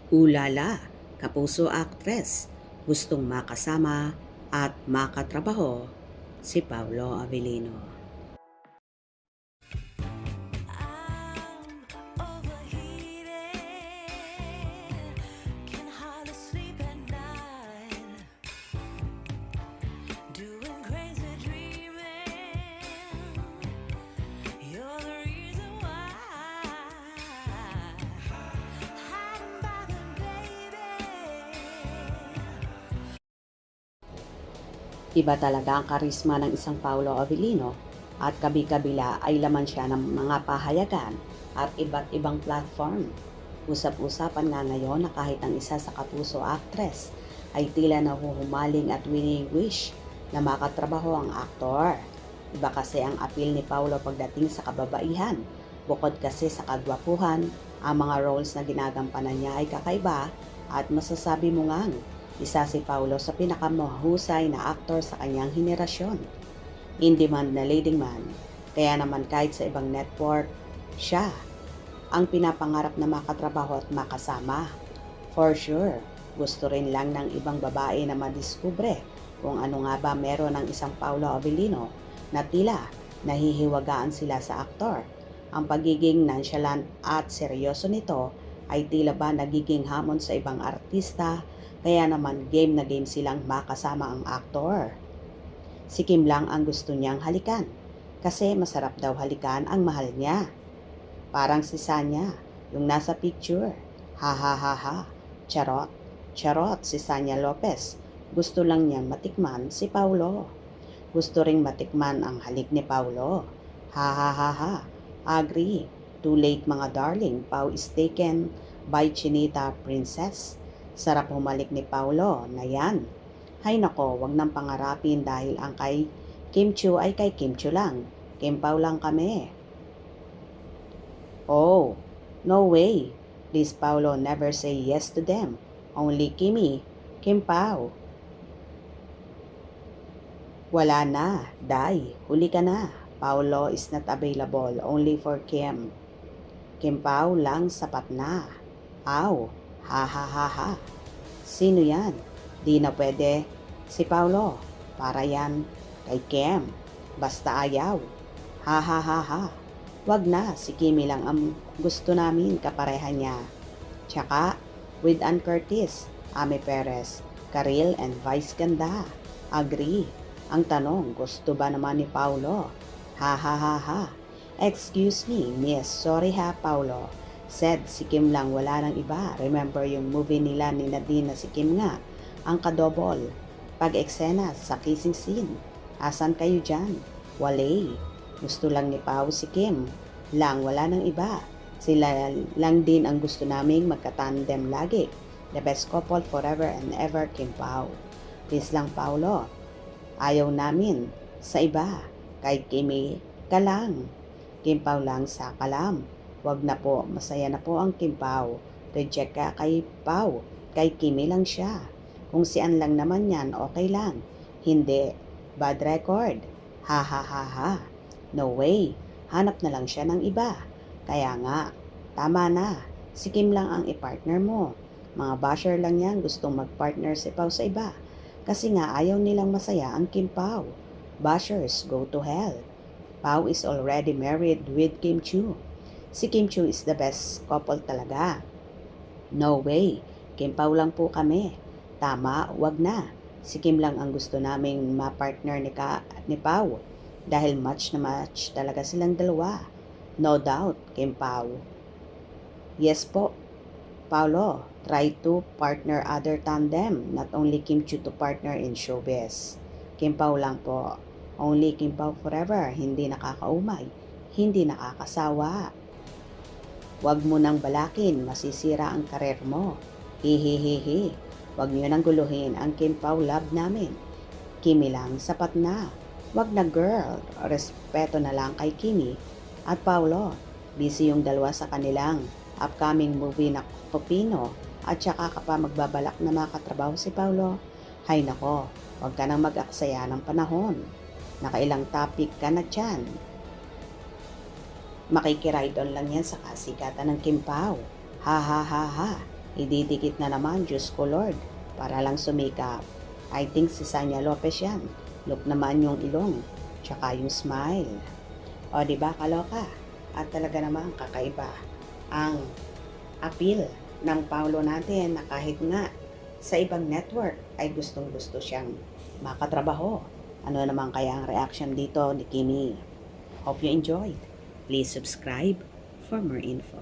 Ulala, kapuso actress, gustong makasama at makatrabaho si Paulo Avellino. I'm overheated, can hardly sleep at night, doing crazy dreaming. You're the reason why. Hiding by the baby. Iba talaga ang karisma ng isang Paulo Avellino at kabi-kabila ay laman siya ng mga pahayagan at iba't ibang platform. Usap-usapan nga ngayon na kahit ang isa sa kapuso actress ay tila nahuhumaling at wini-wish na makatrabaho ang aktor. Iba kasi ang appeal ni Paulo pagdating sa kababaihan. Bukod kasi sa kagwapuhan, ang mga roles na ginagampanan niya ay kakaiba at masasabi mo ngang isa si Paulo sa pinakamahusay na aktor sa kanyang henerasyon. In demand na leading man, kaya naman kahit sa ibang network, siya ang pinapangarap na makatrabaho at makasama. For sure, gusto rin lang ng ibang babae na madiskubre kung ano nga ba meron ng isang Paulo Avellino na tila nahihiwagaan sila sa aktor. Ang pagiging nonchalant at seryoso nito ay tila ba nagiging hamon sa ibang artista, kaya naman game na game silang makasama ang aktor. Si Kim lang ang gusto niyang halikan kasi masarap daw halikan ang mahal niya. Parang si Sanya, yung nasa picture. Ha ha ha ha. Charot. Charot si Sanya Lopez. Gusto lang niyang matikman si Paulo. Gusto ring matikman ang halik ni Paulo. Ha ha ha ha. Agree. Too late mga darling. Pau is taken by Chinita Princess. Sarap humalik ni Paulo na yan. Hay nako, wag nang pangarapin dahil ang kay Kim Chiu ay kay Kim Chiu lang. Kim Pao lang kami. Oh, no way. Please, Paulo, never say yes to them. Only Kimi, Kim Pao. Wala na, Dai. Huli ka na. Paulo is not available. Only for Kim. Kim Pao lang sapat na. Aw, ha ha ha ha. Sino yan? Di na pwede. Si Paulo. Para yan kay Kim. Basta ayaw. Ha ha ha ha. Wag na, si Kimi lang ang gusto namin kapareha niya. Tsaka, with Ann Curtis, Amy Perez, Karil and Vice Ganda. Agree. Ang tanong, gusto ba naman ni Paulo? Ha ha ha ha. Excuse me, miss. Sorry ha, Paulo. Said si Kim lang, wala nang iba. Remember yung movie nila ni Nadine na si Kim nga? Ang kadobol. Pag-eksena sa kissing scene. Asan kayo dyan? Walay. Gusto lang ni Pao si Kim. Lang, wala nang iba. Sila lang din ang gusto naming magkatandem lagi. The best couple forever and ever, Kim Pao. Please lang, Paulo. Ayaw namin sa iba. Kay Kimi ka lang. Kim Pao lang sa kalam. Wag na po, masaya na po ang Kim Pao. Reject ka kay Pao. Kay Kimi lang siya. Kung sian lang naman yan, okay lang. Hindi. Bad record. Ha ha ha ha. No way. Hanap na lang siya ng iba. Kaya nga, tama na. Si Kim lang ang i-partner mo. Mga basher lang yan gustong mag-partner si Pao sa iba. Kasi nga ayaw nilang masaya ang Kim Pao. Bashers, go to hell. Pao is already married with Kim Chiu. Si Kim Chiu is the best couple talaga. No way. Kim Pao lang po kami. Tama, wag na. Si Kim lang ang gusto naming ma-partner ni Pao. Dahil match na match talaga silang dalawa. No doubt, Kim Pao. Yes po. Paulo, try to partner other tandem. Not only Kim Chiu to partner in showbiz. Kim Pao lang po. Only Kim Pao forever. Hindi nakakaumay. Hindi nakakasawa. Huwag mo nang balakin. Masisira ang karir mo. Hihihihi. Huwag niyo nang guluhin ang Kim Pao love namin. Kimi lang, sapat na. Wag na girl, respeto na lang kay Kimi at Paulo. Busy yung dalawa sa kanilang upcoming movie na Popino at saka ka pa magbabalak na makatrabaho si Paulo. Hay nako, wag ka nang mag-aksaya ng panahon. Nakailang topic ka na dyan. Makikiraydon lang yan sa kasikatan ng Kim Pao. Ha ha ha ha. Ididikit na naman, Diyos ko Lord, para lang sumikap. I think si Sanya Lopez yan. Look naman yung ilong, tsaka yung smile. O, di ba kaloka? At talaga namang kakaiba ang appeal ng Paulo natin na kahit nga sa ibang network ay gustong-gusto siyang makatrabaho. Ano naman kaya ang reaction dito ni Kimi? Hope you enjoyed. Please subscribe for more info.